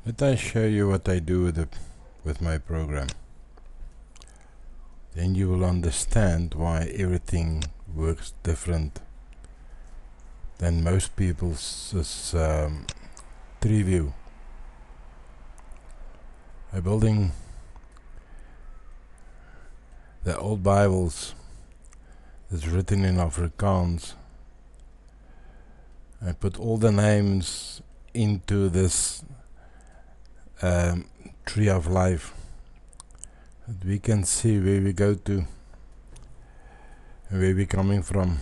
Let I show you what I do with my program. Then you will understand why everything works different than most people's tree view. I'm building the old Bibles that's written in Afrikaans. I put all the names into this tree of life, that we can see where we go to and where we're coming from.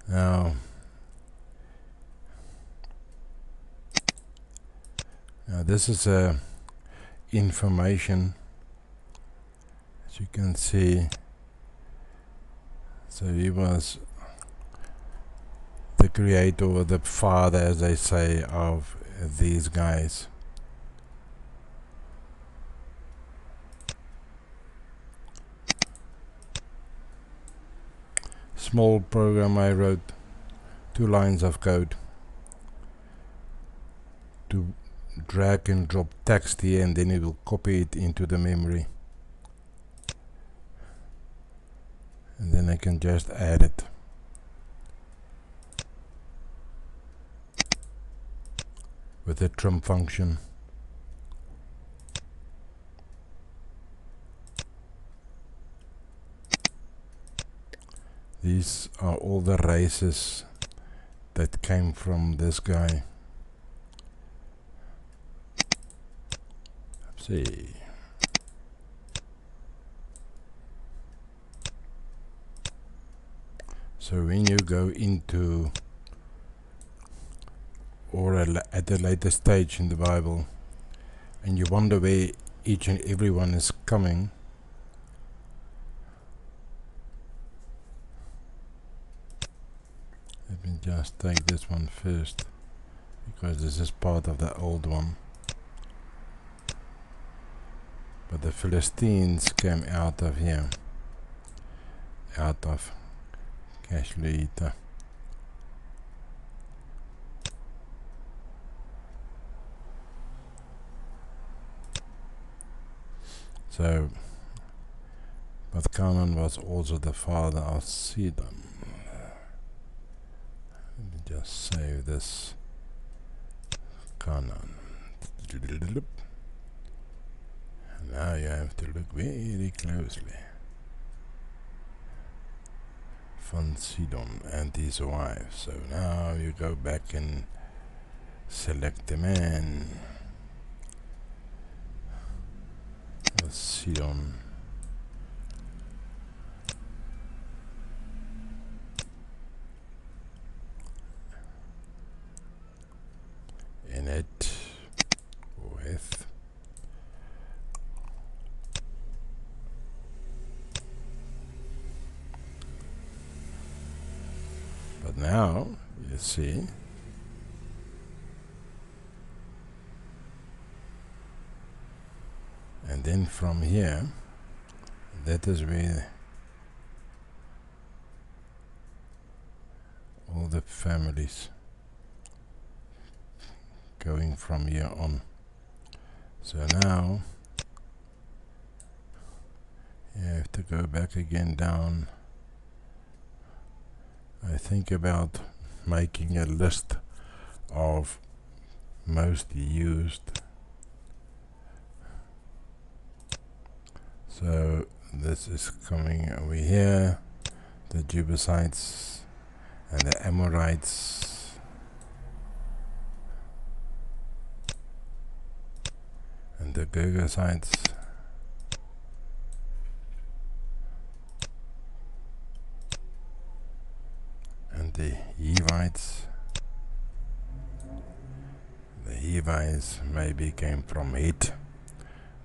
Now this is information, as you can see. So he was the creator, or the father, as they say, of these guys. Small program I wrote, 2 lines of code to drag and drop text here, and then it will copy it into the memory, and then I can just add it. With the trim function. These are all the races that came from this guy. Let's see. So when you go into, or at a later stage in the Bible, and you wonder where each and every one is coming, let me just take this one first, because this is part of the old one. But the Philistines came out of here, out of Cashleita. So, but Canaan was also the father of Sidon. Let me just save this. Canaan. Now you have to look very closely. Van Sidon and his wife. So now you go back and select the man. Sidon. In it with but now you see and then from here, that is where all the families going from here on. So now you have to go back again down. I think about making a list of most used. So this is coming over here, the Jebusites and the Amorites, and the Girgasites, and the Hivites. The Hivites maybe came from Het,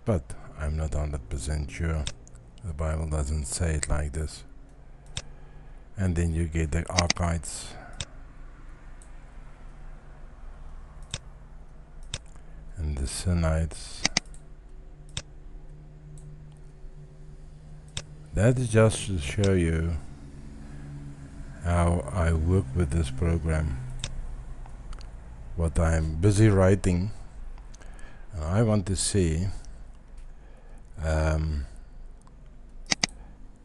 but I'm not 100% sure. The Bible doesn't say it like this. And then you get the Archites, and the Sinites. That is just to show you how I work with this program. what I'm busy writing, and I want to see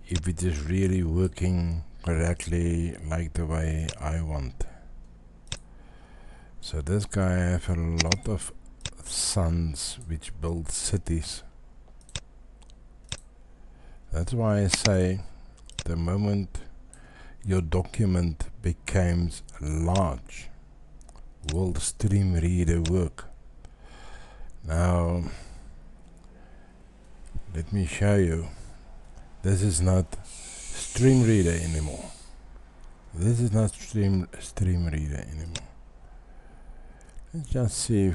if it is really working correctly like the way I want. So this guy have a lot of sons which build cities. That's why I say the moment your document becomes large, will the stream reader work? Now let me show you. This is not stream reader anymore. This is not stream reader anymore. Let's just see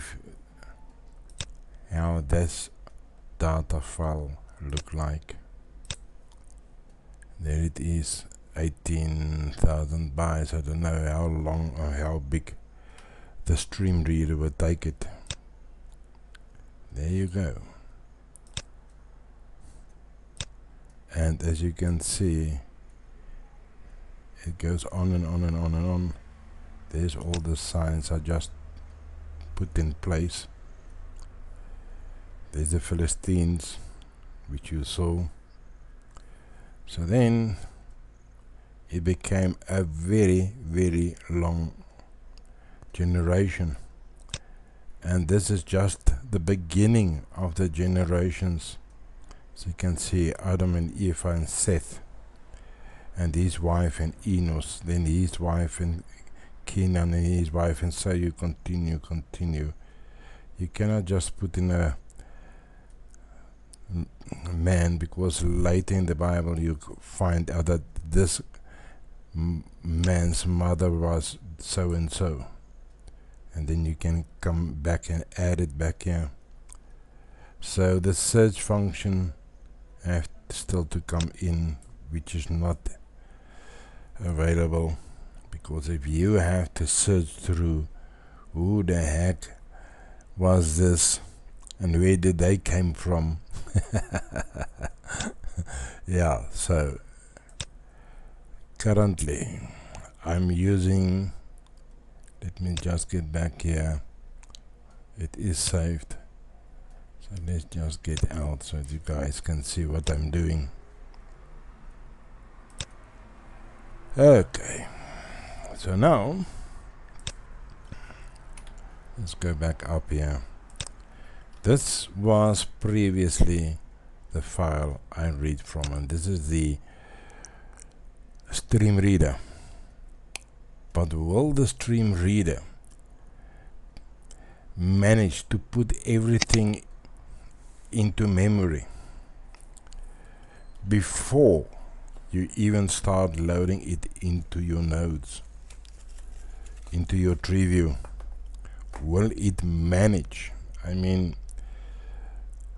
how this data file look like. There it is, 18,000 bytes. I don't know how long or how big the stream reader will take it. There you go. And as you can see, it goes on and on and on and on. There's all the signs I just put in place. There's the Philistines, which you saw. So then it became a very, very long generation. And this is just the beginning of the generations. So you can see Adam and Eve and Seth, and his wife and Enos, then his wife and Kenan and his wife, and so you continue. You cannot just put in a man, because later in the Bible you find out that this man's mother was so and so, and then you can come back and add it back here. So the search function have still to come in, which is not available, because if you have to search through who the heck was this and where did they came from. Yeah, so currently I'm using, let me just get back here, it is saved, so let's just get out so you guys can see what I'm doing. Okay, so now let's go back up here. This was previously the file I read from, and this is the stream reader. But will the stream reader manage to put everything into memory before you even start loading it into your nodes, into your treeview? Will it manage? I mean,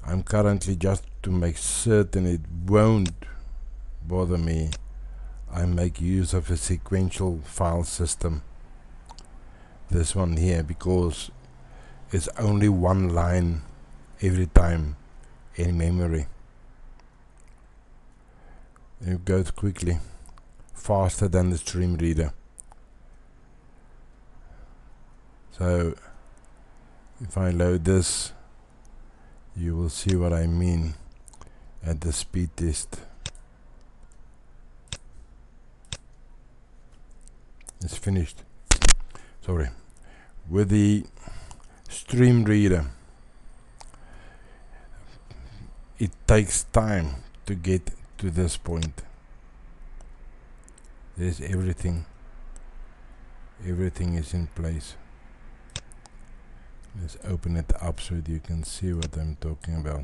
I'm currently, just to make certain it won't bother me, I make use of a sequential file system, this one here, because it's only one line every time in memory. It goes quickly, faster than the stream reader. So if I load this, you will see what I mean at the speed test. It's finished. Sorry. With the stream reader, it takes time to get to this point. There's everything. Everything is in place. Let's open it up so that you can see what I'm talking about.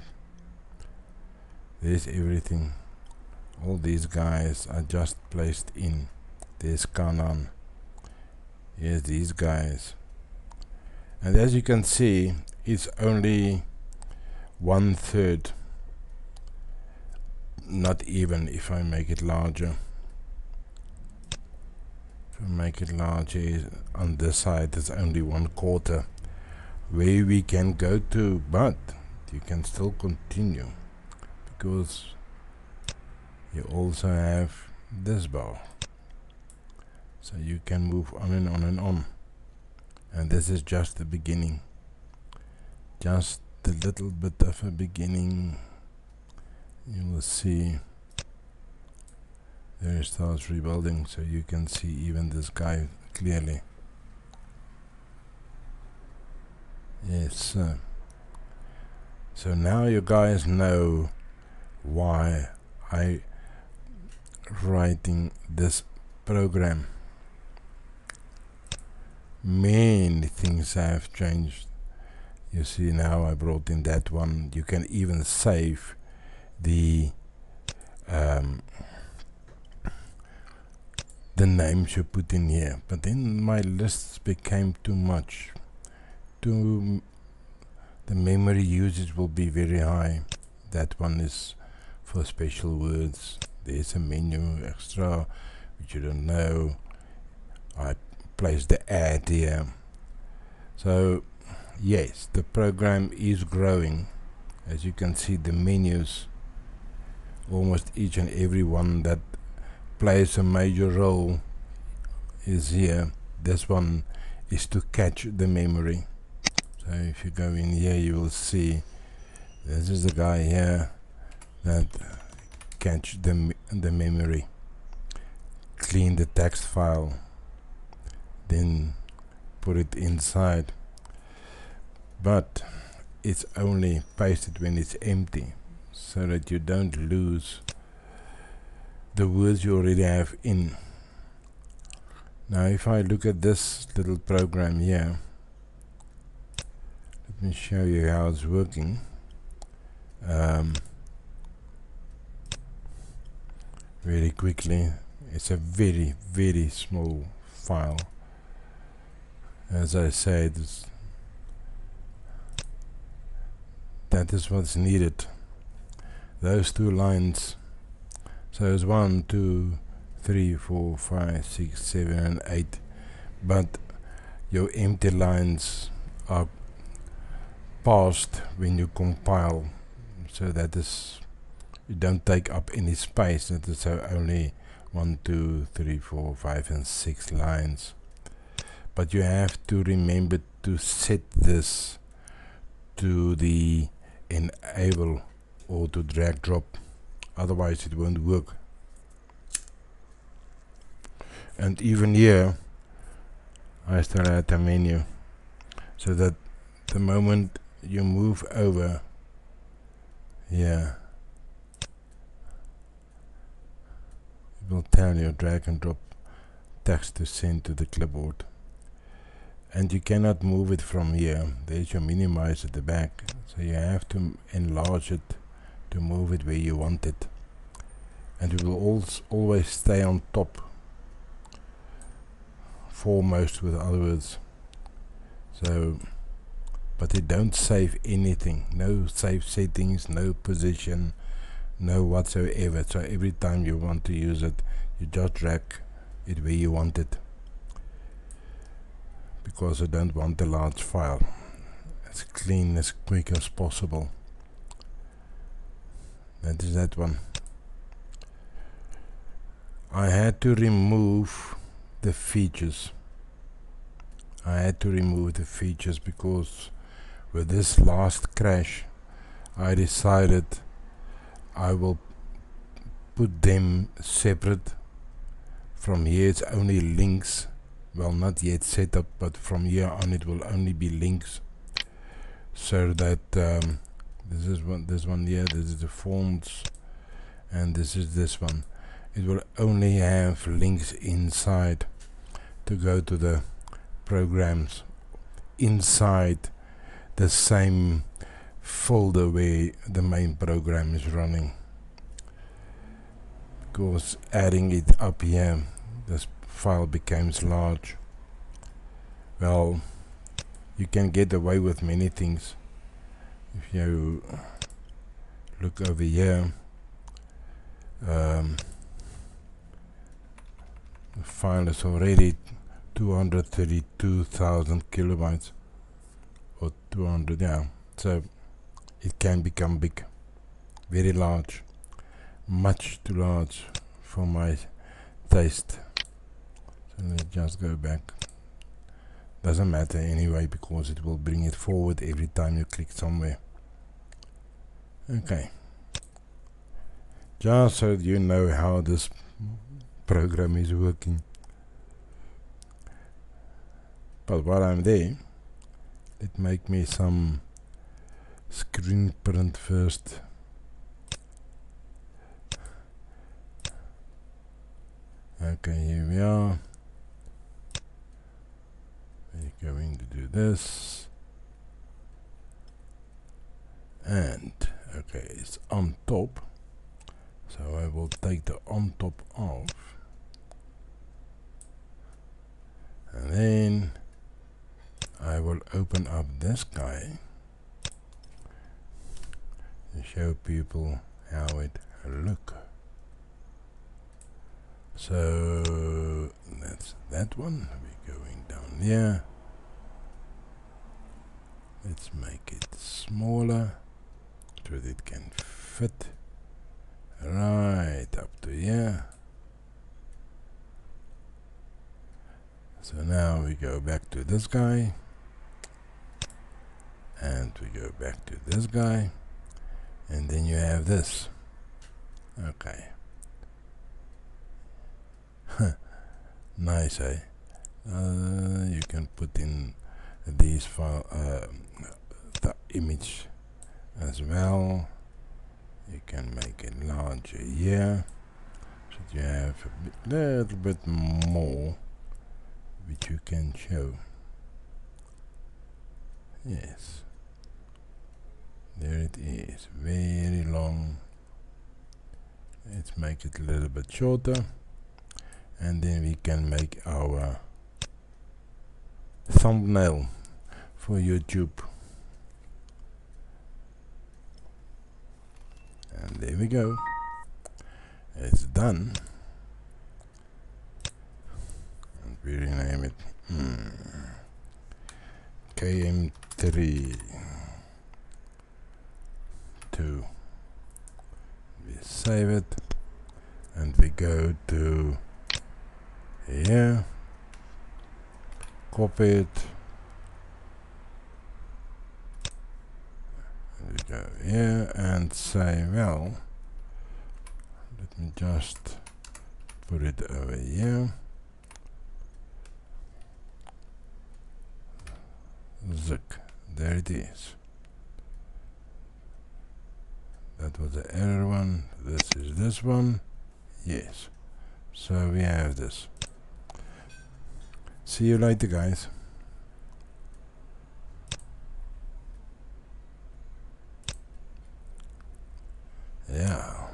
There's everything. All these guys are just placed in. There's Canaan. Here's these guys. And as you can see, it's only 1/3. Not even if I make it larger. If I make it larger, on this side it's only 1/4 where we can go to, but you can still continue because you also have this bar, so you can move on and on and on. and this is just the beginning, just a little bit of a beginning. You will see there it starts rebuilding, so you can see even this guy clearly. Yes, so now you guys know why I writing this program. Many things have changed. You see now I brought in that one. You can even save the names you put in here, but then my lists became too much. The memory usage will be very high. That one is for special words. There's a menu extra which you don't know. I placed the add here. So yes, the program is growing. As you can see, the menus, almost each and every one that plays a major role is here. This one is to catch the memory. So if you go in here, you will see this is the guy here that catch the memory, clean the text file, then put it inside, but it's only pasted when it's empty, so that you don't lose the words you already have in. Now if I look at this little program here, let me show you how it's working. Very quickly, it's a very, very small file. As I said, that is what's needed. Those two lines. So it's 1, 2, 3, 4, 5, 6, 7, and 8. But your empty lines are passed when you compile. So that is, you don't take up any space. That is only 1, 2, 3, 4, 5, and 6 lines. But you have to remember to set this to the enable or to drag drop, otherwise it won't work. And even here I still had a menu, so that the moment you move over here, it will tell you drag and drop text to send to the clipboard. And you cannot move it from here. There's your minimize at the back, so you have to enlarge it to move it where you want it, and it will always stay on top, foremost with other words. So, but it don't save anything, no save settings, no position, no whatsoever. So every time you want to use it, you just drag it where you want it, because I don't want a large file. As clean, as quick as possible. That is that one. I had to remove the features. Because with this last crash, I decided I will put them separate. From here it's only links. Well, not yet set up, but from here on it will only be links, so that this one here, this is the fonts, and this is this one. It will only have links inside to go to the programs inside the same folder where the main program is running, because adding it up here, this file becomes large. Well, you can get away with many things. If you look over here, the file is already 232,000 kilobytes, or 200, yeah. So it can become big, very large, much too large for my taste. So let's just go back Doesn't matter anyway, because it will bring it forward every time you click somewhere. Okay, just so you know how this program is working. But while I'm there, let's make me some screen print first. Okay, here we are. We're going to do this, and okay, it's on top, so I will take the on top off, and then I will open up this guy to show people how it look. So that's that one. We're going down here. Let's make it smaller so that it can fit right up to here. So now we go back to this guy, and we go back to this guy, and then you have this. Okay. Nice, eh? You can put in these file, the image as well. You can make it larger here, so you have a little bit more which you can show. Yes, there it is, very long. Let's make it a little bit shorter, and then we can make our thumbnail for YouTube. And there we go, it's done. And we rename it KMTree2. We save it, and we go to here, copy it, and we go here and say, well, let me just put it over here. Zick, there it is. That was the error one. This is this one. Yes. So we have this. See you later, guys. Yeah.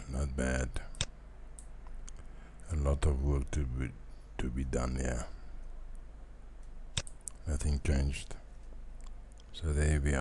Not bad. A lot of work to be done here. Nothing changed. So there we are.